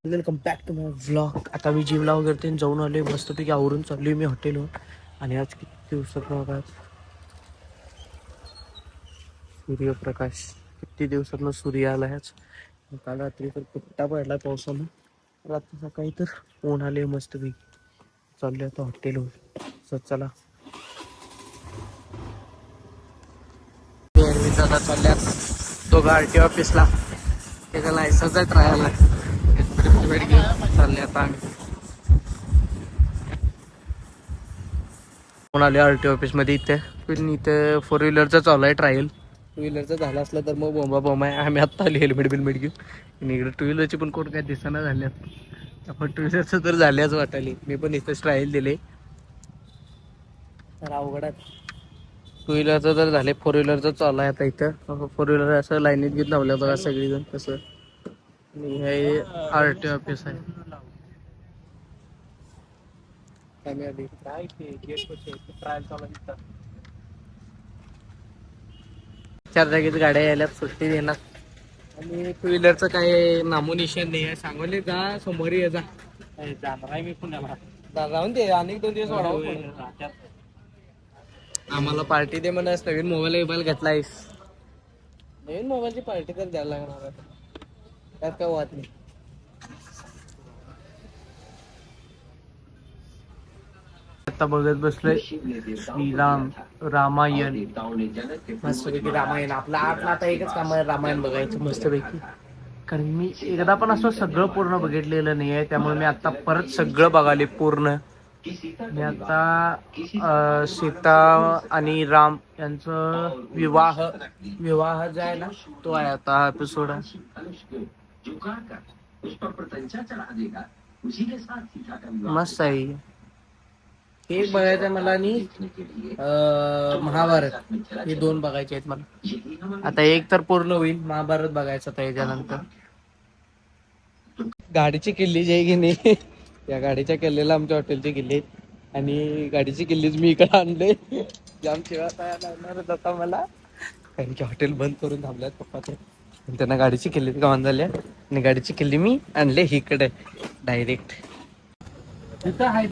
Welcome back to my vlog. आता मी जिमला वगैरे ते जाऊन आले, मस्तपैकी आवरून चाललोय मी हॉटेलवर. आणि आज किती दिवसात बघा सूर्यप्रकाश, किती दिवसातनं सूर्य आला आज. काल रात्री तर कुट्टा पडला पावसानं, रात्री सकाळी तर ऊन आले मस्तपैकी. चाललोय आता हॉटेलवर. चला चालल्यात दोघं RTO ऑफिसला. त्याचा लायसन्सचा ट्रायल आहे. चालले आता आम्ही आले RTO ऑफिस मध्ये. इथं 4 व्हीलरचा चालू आहे ट्रायल. 2 व्हीलरचं झालं असलं तर मग बोंबा आहे. आम्ही आत्ता आले हेल्मेट घेऊन. इकडे 2 व्हीलरची पण कोण काय दिसना झाल्यात. आपण 2 व्हीलरचं तर झाल्याच वाटायली. मी पण इथंच ट्रायल दिले. तर अवघडात 2 व्हीलरचं तर झाले, 4 व्हीलरचं चालू आहे आता. इथं 4 व्हीलर असं लाईनीत घेत लावल्या बघा सगळीजण कसं. हे RTO ऑफिस आहे. चार जागेच गाड्या यायल्यात, सुट्टी देणार. आणि 2 व्हीलरचं काय नामोनिशान नाही आहे. सांगोले जा, सोमवारी ये जा. जाणार आहे मी पुण्याला. जाऊन दे, अनेक 2 दिवस वाढवा. आम्हाला पार्टी दे म्हणा. नवीन मोबाईल घेतलायस, नवीन मोबाईलची पार्टी तर द्यायला लागणार आहे. त्यात काय वाद नाही. आता बघत बसलोय श्रीराम रामायण. मस्तपैकी रामायण. आपला आतला आता एकच काम आहे, रामायण बघायचं मस्तपैकी. कारण मी एकदा पण असं सगळं पूर्ण बघितलेलं नाही आहे, त्यामुळे मी आता परत सगळं बघाले पूर्ण. मी आता सीता आणि राम यांचं विवाह जो आहे ना, तो आहे आता हा एपिसोड आहे. मस्त आहे. एक बघायचं आहे मला आणि महाभारत, हे 2 बघायचे आहेत मला. आता एक तर पूर्ण होईल, महाभारत बघायचं आता याच्यानंतर. गाडीची किल्ली जी आहे की नाही, या गाडीच्या किल्लीला आमच्या हॉटेलची किल्ली आहेत. आणि गाडीची किल्लीच मी इकडे आणले. जाम शिवाय लागणारच आता मला, कारण की हॉटेल बंद करून थांबल्यात पप्पाचं. त्यांना गाडीची किल्ली गावान झाल्या आणि गाडीची किल्ली मी आणले इकडे डायरेक्ट. तिथं आहे